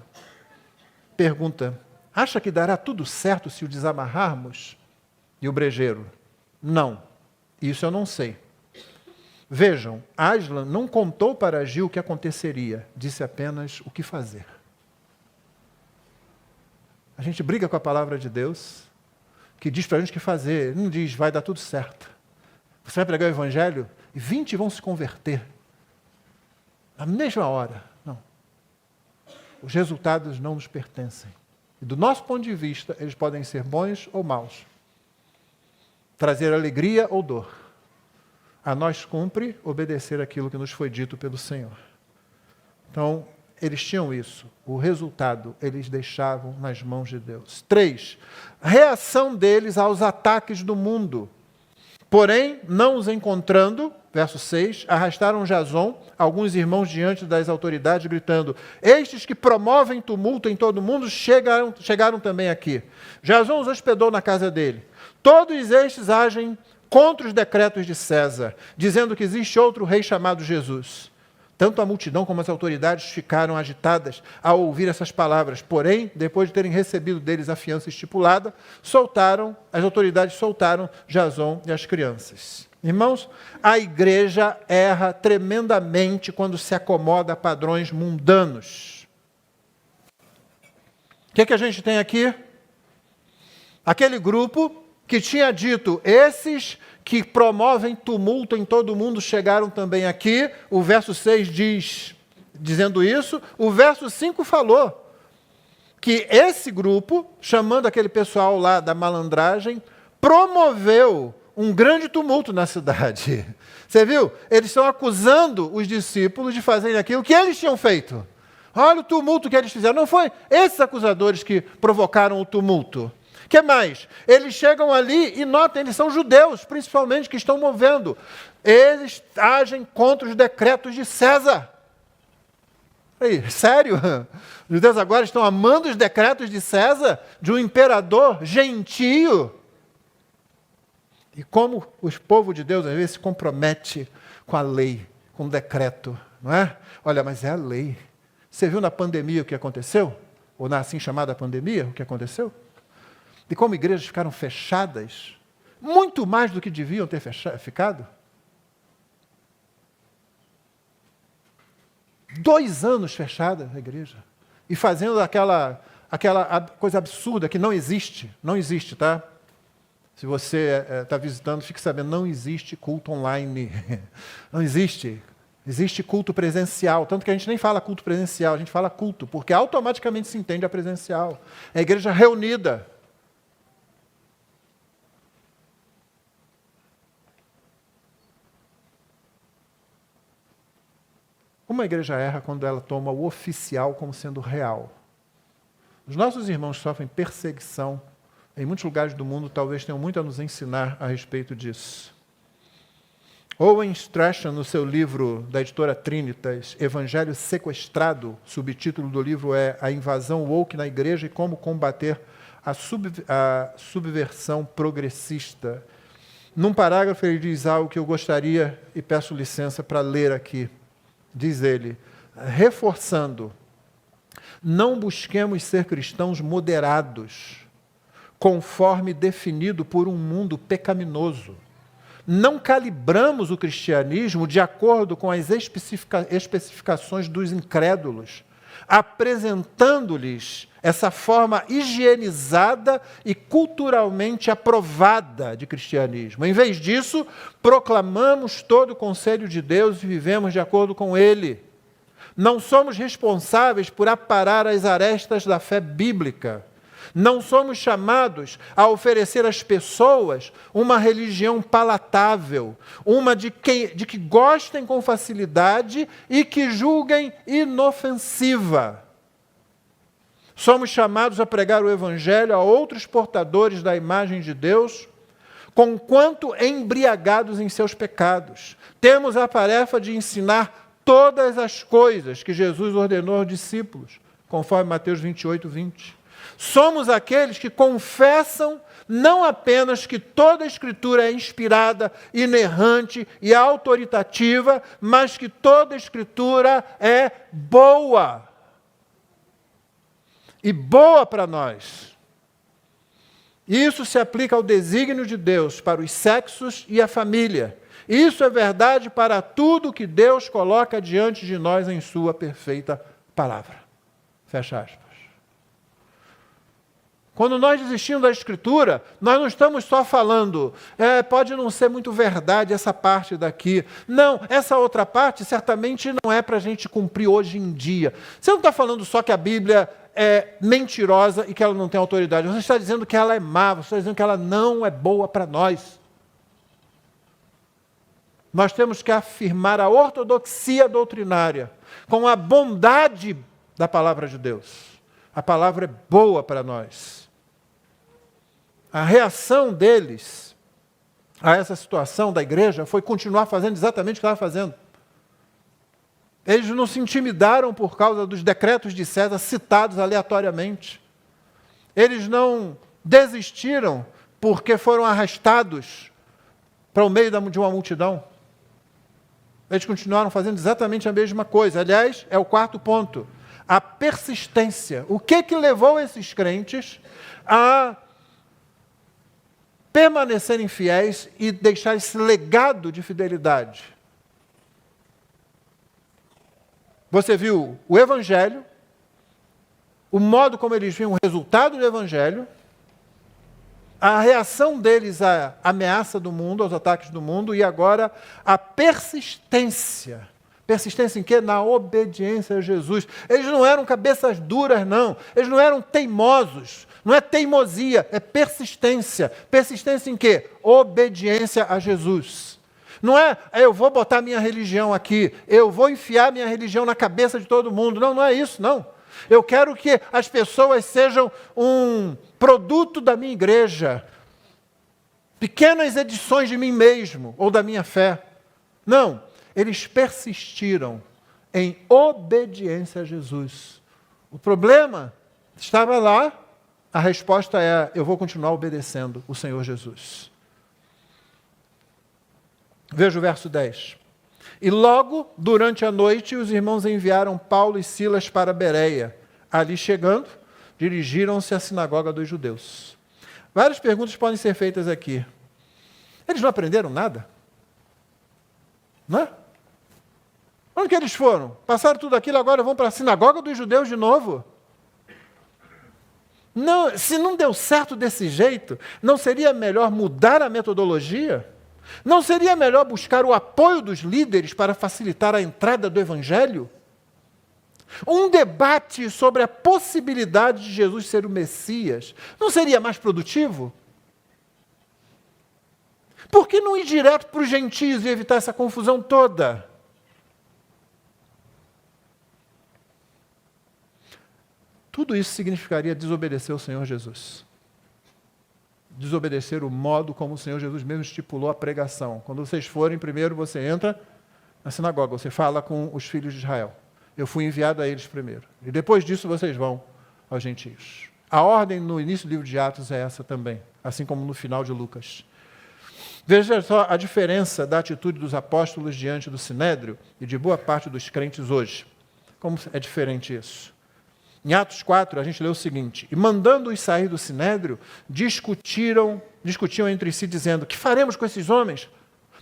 pergunta, acha que dará tudo certo se o desamarrarmos? E o brejeiro, não. Isso eu não sei. Vejam, Aslan não contou para Gil o que aconteceria, disse apenas o que fazer. A gente briga com a palavra de Deus, que diz para a gente o que fazer. Ele não diz, vai dar tudo certo. Você vai pregar o evangelho e 20 vão se converter. Na mesma hora. Não. Os resultados não nos pertencem. E do nosso ponto de vista, eles podem ser bons ou maus. Trazer alegria ou dor. A nós cumpre obedecer aquilo que nos foi dito pelo Senhor. Então, eles tinham isso. O resultado, eles deixavam nas mãos de Deus. 3. Reação deles aos ataques do mundo. Porém, não os encontrando, verso 6, arrastaram Jason, alguns irmãos diante das autoridades, gritando, estes que promovem tumulto em todo o mundo chegaram também aqui. Jason os hospedou na casa dele. Todos estes agem contra os decretos de César, dizendo que existe outro rei chamado Jesus. Tanto a multidão como as autoridades ficaram agitadas ao ouvir essas palavras. Porém, depois de terem recebido deles a fiança estipulada, as autoridades soltaram Jason e as crianças. Irmãos, a igreja erra tremendamente quando se acomoda a padrões mundanos. O que a gente tem aqui? Aquele grupo que tinha dito, esses que promovem tumulto em todo o mundo chegaram também aqui. O verso 6 diz, dizendo isso. O verso 5 falou que esse grupo, chamando aquele pessoal lá da malandragem, promoveu um grande tumulto na cidade. Você viu? Eles estão acusando os discípulos de fazerem aquilo que eles tinham feito. Olha o tumulto que eles fizeram. Não foi esses acusadores que provocaram o tumulto. O que mais? Eles chegam ali e notem, eles são judeus, principalmente, que estão movendo. Eles agem contra os decretos de César. Aí, sério? Os judeus agora estão amando os decretos de César, de um imperador gentio. E como o povo de Deus, às vezes, se compromete com a lei, com o decreto, não é? Olha, mas é a lei. Você viu na pandemia o que aconteceu? Ou na assim chamada pandemia, o que aconteceu? E como igrejas ficaram fechadas, muito mais do que deviam ter ficado. 2 anos fechada a igreja. E fazendo aquela coisa absurda que não existe. Não existe, tá? Se você está visitando, fique sabendo, não existe culto online. Não existe. Existe culto presencial. Tanto que a gente nem fala culto presencial, a gente fala culto, porque automaticamente se entende a presencial. É a igreja reunida. Uma igreja erra quando ela toma o oficial como sendo real. Os nossos irmãos sofrem perseguição. Em muitos lugares do mundo, talvez tenham muito a nos ensinar a respeito disso. Owen Strachan, no seu livro da editora Trinitas, Evangelho Sequestrado, subtítulo do livro é A Invasão Woke na Igreja e Como Combater a Subversão Progressista. Num parágrafo ele diz algo que eu gostaria e peço licença para ler aqui. Diz ele, reforçando, não busquemos ser cristãos moderados, conforme definido por um mundo pecaminoso. Não calibramos o cristianismo de acordo com as especificações dos incrédulos, apresentando-lhes essa forma higienizada e culturalmente aprovada de cristianismo. Em vez disso, proclamamos todo o conselho de Deus e vivemos de acordo com ele. Não somos responsáveis por aparar as arestas da fé bíblica. Não somos chamados a oferecer às pessoas uma religião palatável, uma de que gostem com facilidade e que julguem inofensiva. Somos chamados a pregar o Evangelho a outros portadores da imagem de Deus, conquanto embriagados em seus pecados. Temos a tarefa de ensinar todas as coisas que Jesus ordenou aos discípulos, conforme Mateus 28, 20. Somos aqueles que confessam não apenas que toda a Escritura é inspirada, inerrante e autoritativa, mas que toda a Escritura é boa. E boa para nós. Isso se aplica ao desígnio de Deus para os sexos e a família. Isso é verdade para tudo que Deus coloca diante de nós em sua perfeita palavra. Fecha aspas. Quando nós desistimos da Escritura, nós não estamos só falando, pode não ser muito verdade essa parte daqui. Não, essa outra parte certamente não é para a gente cumprir hoje em dia. Você não está falando só que a Bíblia é mentirosa e que ela não tem autoridade. Você está dizendo que ela é má, você está dizendo que ela não é boa para nós. Nós temos que afirmar a ortodoxia doutrinária com a bondade da palavra de Deus. A palavra é boa para nós. A reação deles a essa situação da igreja foi continuar fazendo exatamente o que estava fazendo. Eles não se intimidaram por causa dos decretos de César citados aleatoriamente. Eles não desistiram porque foram arrastados para o meio de uma multidão. Eles continuaram fazendo exatamente a mesma coisa. Aliás, é o quarto ponto. A persistência. O que levou esses crentes a permanecerem fiéis e deixar esse legado de fidelidade? Você viu o Evangelho, o modo como eles viam o resultado do Evangelho, a reação deles à ameaça do mundo, aos ataques do mundo, e agora a persistência. Persistência em quê? Na obediência a Jesus. Eles não eram cabeças duras, não. Eles não eram teimosos. Não é teimosia, é persistência. Persistência em quê? Obediência a Jesus. Não é, eu vou botar minha religião aqui, eu vou enfiar minha religião na cabeça de todo mundo. Não, não é isso, não. Eu quero que as pessoas sejam um produto da minha igreja. Pequenas edições de mim mesmo, ou da minha fé. Não. Eles persistiram em obediência a Jesus. O problema estava lá, a resposta é, eu vou continuar obedecendo o Senhor Jesus. Veja o verso 10. E logo, durante a noite, os irmãos enviaram Paulo e Silas para Bereia. Ali chegando, dirigiram-se à sinagoga dos judeus. Várias perguntas podem ser feitas aqui. Eles não aprenderam nada? Não é? Onde que eles foram? Passaram tudo aquilo, agora vão para a sinagoga dos judeus de novo? Não, se não deu certo desse jeito, não seria melhor mudar a metodologia? Não seria melhor buscar o apoio dos líderes para facilitar a entrada do Evangelho? Um debate sobre a possibilidade de Jesus ser o Messias não seria mais produtivo? Por que não ir direto para os gentios e evitar essa confusão toda? Tudo isso significaria desobedecer ao Senhor Jesus. Desobedecer o modo como o Senhor Jesus mesmo estipulou a pregação. Quando vocês forem, primeiro você entra na sinagoga, você fala com os filhos de Israel. Eu fui enviado a eles primeiro. E depois disso vocês vão aos gentios. A ordem no início do livro de Atos é essa também, assim como no final de Lucas. Veja só a diferença da atitude dos apóstolos diante do Sinédrio e de boa parte dos crentes hoje. Como é diferente isso? Em Atos 4, a gente lê o seguinte: e mandando-os sair do Sinédrio, discutiam entre si, dizendo: que faremos com esses homens?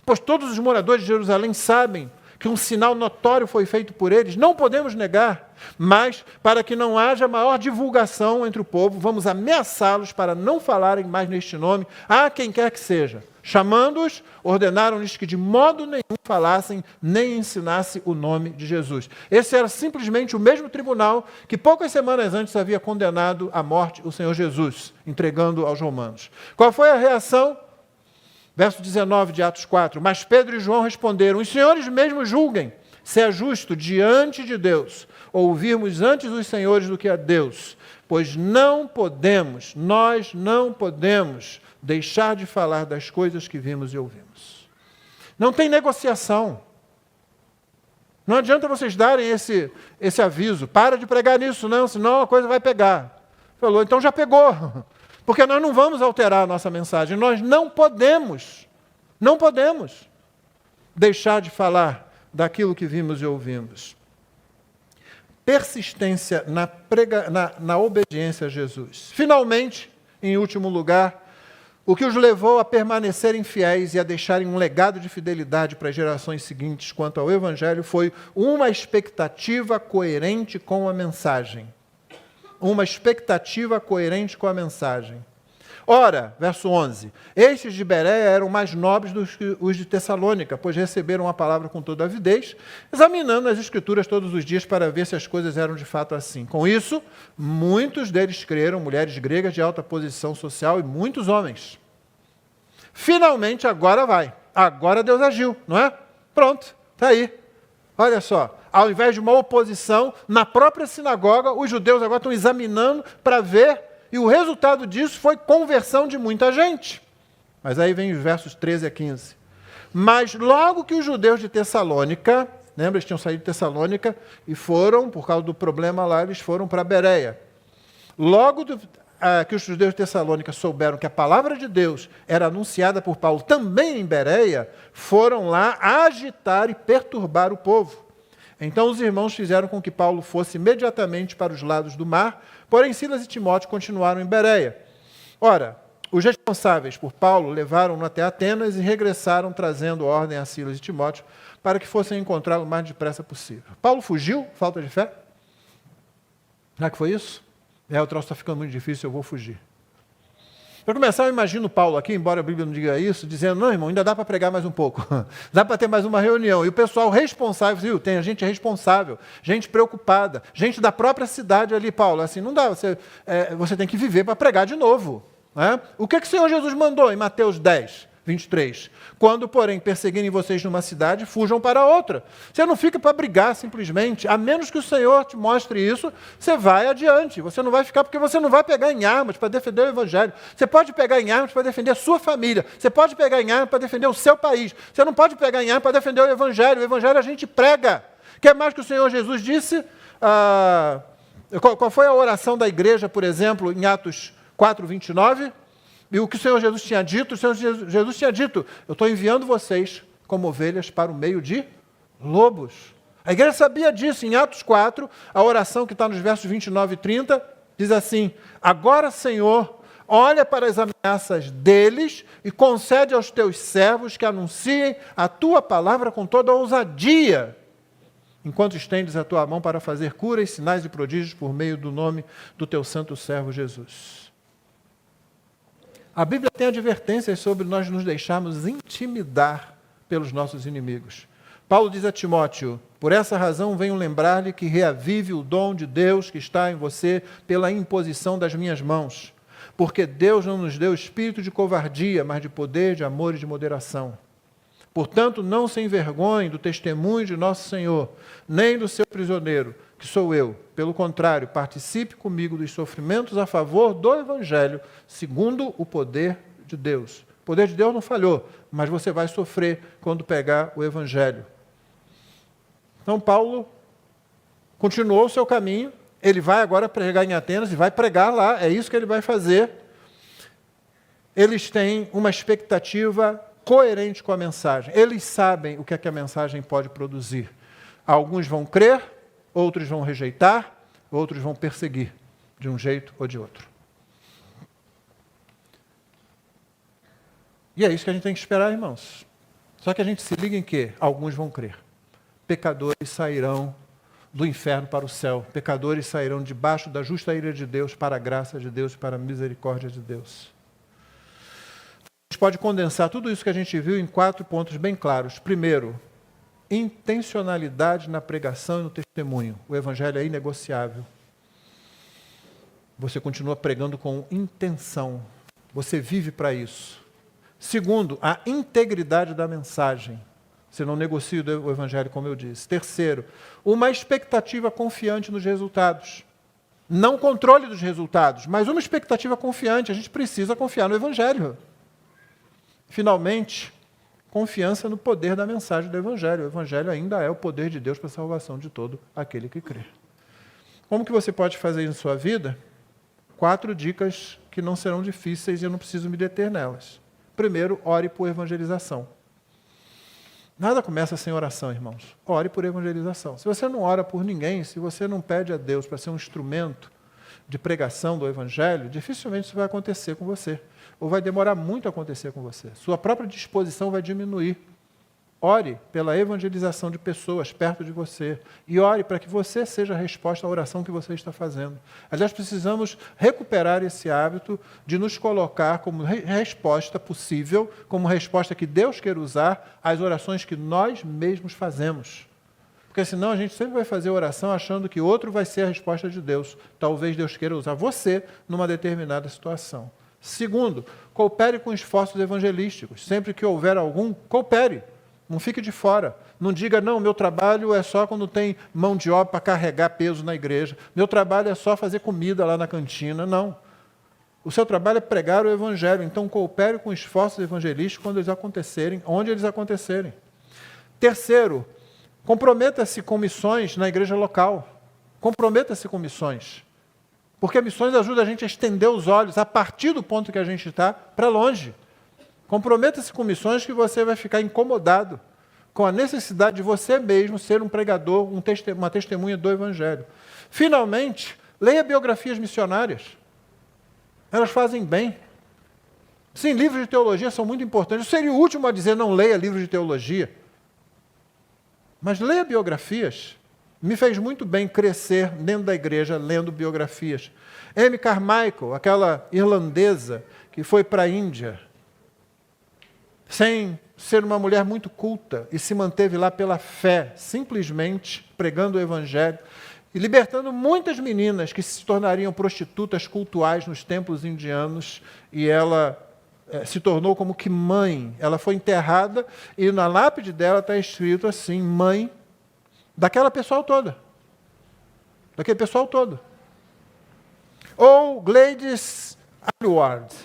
Pois todos os moradores de Jerusalém sabem que um sinal notório foi feito por eles, não podemos negar, mas para que não haja maior divulgação entre o povo, vamos ameaçá-los para não falarem mais neste nome a quem quer que seja. Chamando-os, ordenaram-lhes que de modo nenhum falassem nem ensinassem o nome de Jesus. Esse era simplesmente o mesmo tribunal que poucas semanas antes havia condenado à morte o Senhor Jesus, entregando aos romanos. Qual foi a reação? Verso 19 de Atos 4. Mas Pedro e João responderam: os senhores mesmo julguem se é justo diante de Deus ouvirmos antes os senhores do que a Deus, pois nós não podemos deixar de falar das coisas que vimos e ouvimos. Não tem negociação. Não adianta vocês darem esse aviso. Para de pregar nisso, não, senão a coisa vai pegar. Falou, então já pegou. Porque nós não vamos alterar a nossa mensagem. Nós não podemos deixar de falar daquilo que vimos e ouvimos. Persistência na obediência a Jesus. Finalmente, Em último lugar, o que os levou a permanecerem fiéis e a deixarem um legado de fidelidade para as gerações seguintes quanto ao Evangelho foi uma expectativa coerente com a mensagem. Uma expectativa coerente com a mensagem. Ora, verso 11, estes de Bereia eram mais nobres do que os de Tessalônica, pois receberam a palavra com toda avidez, examinando as Escrituras todos os dias para ver se as coisas eram de fato assim. Com isso, muitos deles creram, mulheres gregas de alta posição social e muitos homens. Finalmente, agora vai. Agora Deus agiu, não é? Pronto, está aí. Olha só, ao invés de uma oposição, na própria sinagoga, os judeus agora estão examinando para ver. E o resultado disso foi conversão de muita gente. Mas aí vem os versos 13 a 15. Mas logo que os judeus de Tessalônica, lembra, eles tinham saído de Tessalônica e foram, por causa do problema lá, eles foram para Bereia. Logo que os judeus de Tessalônica souberam que a palavra de Deus era anunciada por Paulo também em Bereia, foram lá agitar e perturbar o povo. Então os irmãos fizeram com que Paulo fosse imediatamente para os lados do mar, porém Silas e Timóteo continuaram em Bereia. Ora, os responsáveis por Paulo levaram-no até Atenas e regressaram trazendo ordem a Silas e Timóteo para que fossem encontrá-lo o mais depressa possível. Paulo fugiu? Falta de fé? Será que foi isso? O troço está ficando muito difícil, eu vou fugir. Para começar, eu imagino Paulo aqui, embora a Bíblia não diga isso, dizendo, não, irmão, ainda dá para pregar mais um pouco. Dá para ter mais uma reunião. E o pessoal responsável, viu? Tem gente responsável, gente preocupada, gente da própria cidade ali, Paulo. Assim, não dá, você tem que viver para pregar de novo. Né? O que o Senhor Jesus mandou em Mateus 10, 23? Quando, porém, perseguirem vocês numa cidade, fujam para outra. Você não fica para brigar simplesmente. A menos que o Senhor te mostre isso, você vai adiante. Você não vai ficar, porque você não vai pegar em armas para defender o Evangelho. Você pode pegar em armas para defender a sua família. Você pode pegar em armas para defender o seu país. Você não pode pegar em armas para defender o Evangelho. O Evangelho a gente prega. Quer mais que o Senhor Jesus disse? Qual foi a oração da igreja, por exemplo, em Atos 4, 29? E o que o Senhor Jesus tinha dito? O Senhor Jesus tinha dito, eu estou enviando vocês como ovelhas para o meio de lobos. A igreja sabia disso. Em Atos 4, a oração que está nos versos 29 e 30, diz assim, agora, Senhor, olha para as ameaças deles e concede aos teus servos que anunciem a tua palavra com toda a ousadia, enquanto estendes a tua mão para fazer curas, sinais e prodígios por meio do nome do teu santo servo Jesus. A Bíblia tem advertências sobre nós nos deixarmos intimidar pelos nossos inimigos. Paulo diz a Timóteo, por essa razão venho lembrar-lhe que reavive o dom de Deus que está em você pela imposição das minhas mãos. Porque Deus não nos deu espírito de covardia, mas de poder, de amor e de moderação. Portanto, não se envergonhe do testemunho de nosso Senhor, nem do seu prisioneiro, que sou eu. Pelo contrário, participe comigo dos sofrimentos a favor do Evangelho, segundo o poder de Deus. O poder de Deus não falhou, mas você vai sofrer quando pegar o Evangelho. Então, Paulo continuou o seu caminho, ele vai agora pregar em Atenas e vai pregar lá, é isso que ele vai fazer. Eles têm uma expectativa coerente com a mensagem. Eles sabem o que é que a mensagem pode produzir. Alguns vão crer, outros vão rejeitar, outros vão perseguir, de um jeito ou de outro. E é isso que a gente tem que esperar, irmãos. Só que a gente se liga em quê? Alguns vão crer. Pecadores sairão do inferno para o céu. Pecadores sairão debaixo da justa ira de Deus para a graça de Deus, para a misericórdia de Deus. A gente pode condensar tudo isso que a gente viu em 4 pontos bem claros. Primeiro, intencionalidade na pregação e no testemunho. O Evangelho é inegociável. Você continua pregando com intenção. Você vive para isso. Segundo, a integridade da mensagem. Você não negocia o Evangelho, como eu disse. Terceiro, uma expectativa confiante nos resultados. Não controle dos resultados, mas uma expectativa confiante. A gente precisa confiar no Evangelho. Finalmente, confiança no poder da mensagem do Evangelho. O Evangelho ainda é o poder de Deus para a salvação de todo aquele que crê. Como que você pode fazer isso na sua vida? 4 dicas que não serão difíceis e eu não preciso me deter nelas. Primeiro, ore por evangelização. Nada começa sem oração, irmãos. Ore por evangelização. Se você não ora por ninguém, se você não pede a Deus para ser um instrumento de pregação do Evangelho, dificilmente isso vai acontecer com você. Ou vai demorar muito a acontecer com você. Sua própria disposição vai diminuir. Ore pela evangelização de pessoas perto de você. E ore para que você seja a resposta à oração que você está fazendo. Aliás, precisamos recuperar esse hábito de nos colocar como resposta possível, como resposta que Deus quer usar às orações que nós mesmos fazemos. Porque senão a gente sempre vai fazer oração achando que outro vai ser a resposta de Deus. Talvez Deus queira usar você numa determinada situação. Segundo, coopere com esforços evangelísticos. Sempre que houver algum, coopere. Não fique de fora. Não diga, não, meu trabalho é só quando tem mão de obra para carregar peso na igreja. Meu trabalho é só fazer comida lá na cantina. Não. O seu trabalho é pregar o Evangelho. Então, coopere com esforços evangelísticos quando eles acontecerem, onde eles acontecerem. Terceiro, comprometa-se com missões na igreja local. Comprometa-se com missões. Porque missões ajudam a gente a estender os olhos a partir do ponto que a gente está para longe. Comprometa-se com missões que você vai ficar incomodado com a necessidade de você mesmo ser um pregador, uma testemunha do Evangelho. Finalmente, leia biografias missionárias. Elas fazem bem. Sim, livros de teologia são muito importantes. Eu seria o último a dizer não leia livros de teologia. Mas leia biografias. Me fez muito bem crescer dentro da igreja lendo biografias. Amy Carmichael, aquela irlandesa que foi para a Índia, sem ser uma mulher muito culta, e se manteve lá pela fé, simplesmente pregando o Evangelho, e libertando muitas meninas que se tornariam prostitutas cultuais nos templos indianos, e ela se tornou como que mãe. Ela foi enterrada, e na lápide dela está escrito assim, mãe daquela pessoal toda. Daquele pessoal todo. Ou Gladys Aylward,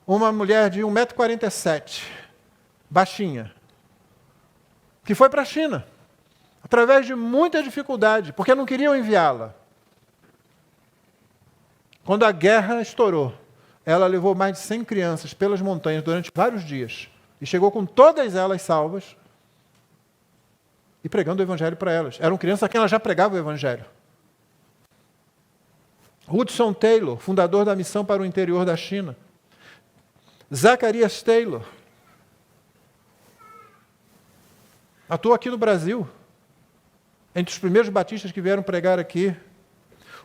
uma mulher de 1,47 m, baixinha, que foi para a China, através de muita dificuldade, porque não queriam enviá-la. Quando a guerra estourou, ela levou mais de 100 crianças pelas montanhas durante vários dias, e chegou com todas elas salvas, e pregando o Evangelho para elas. Eram crianças a quem ela já pregava o Evangelho. Hudson Taylor, fundador da missão para o interior da China. Zacharias Taylor atuou aqui no Brasil, entre os primeiros batistas que vieram pregar aqui.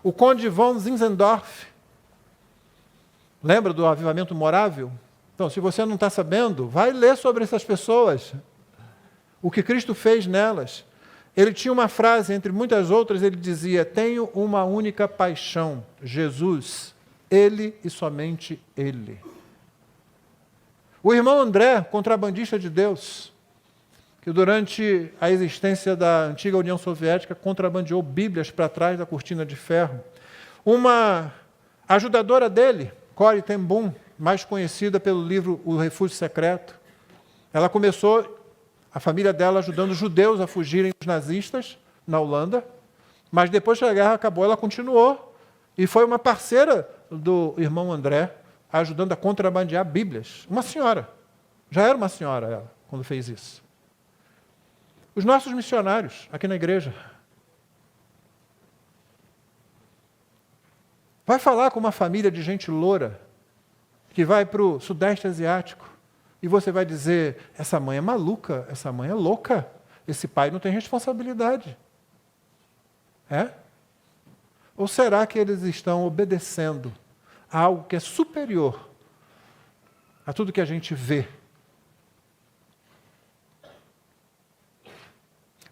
O Conde von Zinzendorf, lembra do avivamento morável? Então, se você não está sabendo, vai ler sobre essas pessoas, o que Cristo fez nelas. Ele tinha uma frase, entre muitas outras, ele dizia, tenho uma única paixão, Jesus, Ele e somente Ele. O irmão André, contrabandista de Deus, que durante a existência da antiga União Soviética contrabandeou Bíblias para trás da cortina de ferro. Uma ajudadora dele, Corrie ten Boom, mais conhecida pelo livro O Refúgio Secreto. Ela começou, a família dela, ajudando os judeus a fugirem dos nazistas na Holanda, mas depois que a guerra acabou, ela continuou e foi uma parceira do irmão André, ajudando a contrabandear Bíblias. Uma senhora. Já era uma senhora ela, quando fez isso. Os nossos missionários, aqui na igreja. Vai falar com uma família de gente loura, que vai para o Sudeste Asiático, e você vai dizer, essa mãe é maluca, essa mãe é louca, esse pai não tem responsabilidade. É? Ou será que eles estão obedecendo a algo que é superior a tudo que a gente vê?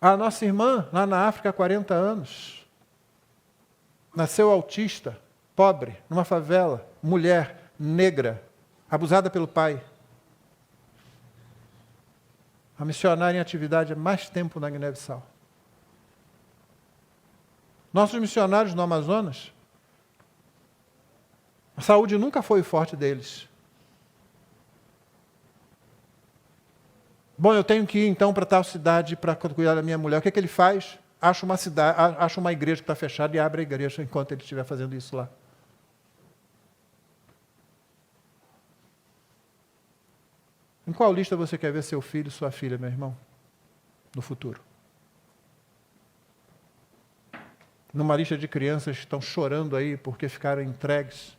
A nossa irmã, lá na África, há 40 anos, nasceu autista, pobre, numa favela, mulher, negra, abusada pelo pai. A missionária em atividade há mais tempo na Guiné-Bissau. Nossos missionários no Amazonas, a saúde nunca foi o forte deles. Bom, eu tenho que ir então para tal cidade para cuidar da minha mulher. O que é que ele faz? Acha uma igreja que está fechada e abre a igreja enquanto ele estiver fazendo isso lá. Em qual lista você quer ver seu filho e sua filha, meu irmão, no futuro? Numa lista de crianças que estão chorando aí porque ficaram entregues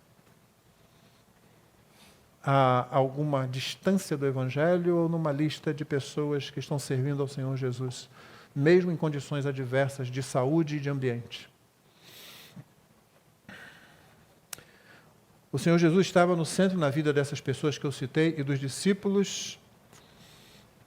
a alguma distância do Evangelho, ou numa lista de pessoas que estão servindo ao Senhor Jesus, mesmo em condições adversas de saúde e de ambiente. O Senhor Jesus estava no centro na vida dessas pessoas que eu citei e dos discípulos.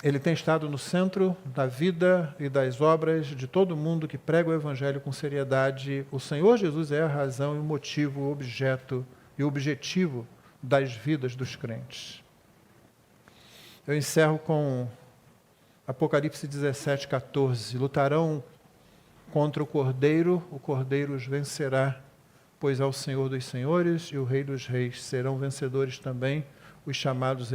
Ele tem estado no centro da vida e das obras de todo mundo que prega o Evangelho com seriedade. O Senhor Jesus é a razão e o motivo, o objeto e o objetivo das vidas dos crentes. Eu encerro com Apocalipse 17, 14. Lutarão contra o Cordeiro os vencerá, pois é o Senhor dos senhores e o Rei dos reis. Serão vencedores também os chamados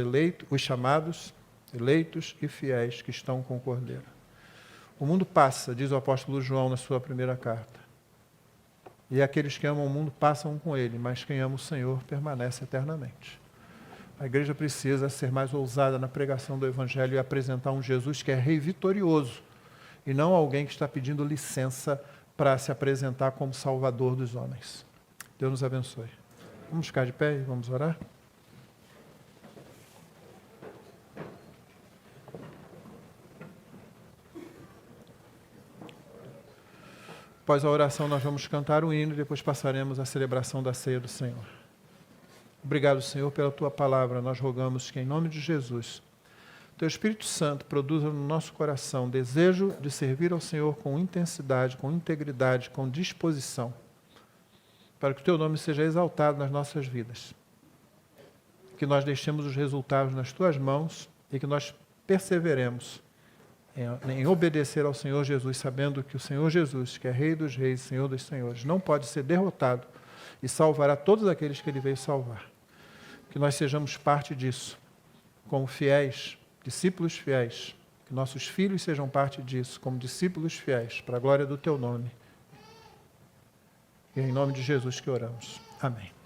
eleitos e fiéis que estão com o Cordeiro. O mundo passa, diz o apóstolo João na sua primeira carta. E aqueles que amam o mundo passam com ele, mas quem ama o Senhor permanece eternamente. A igreja precisa ser mais ousada na pregação do Evangelho e apresentar um Jesus que é rei vitorioso, e não alguém que está pedindo licença para se apresentar como salvador dos homens. Deus nos abençoe. Vamos ficar de pé e vamos orar? Após a oração, nós vamos cantar o hino e depois passaremos à celebração da ceia do Senhor. Obrigado, Senhor, pela Tua palavra. Nós rogamos que, em nome de Jesus, Teu Espírito Santo produza no nosso coração desejo de servir ao Senhor com intensidade, com integridade, com disposição, para que o Teu nome seja exaltado nas nossas vidas. Que nós deixemos os resultados nas Tuas mãos e que nós perseveremos em obedecer ao Senhor Jesus, sabendo que o Senhor Jesus, que é Rei dos reis, Senhor dos senhores, não pode ser derrotado e salvará todos aqueles que Ele veio salvar. Que nós sejamos parte disso, como fiéis, discípulos fiéis, que nossos filhos sejam parte disso, como discípulos fiéis, para a glória do Teu nome. E é em nome de Jesus que oramos. Amém.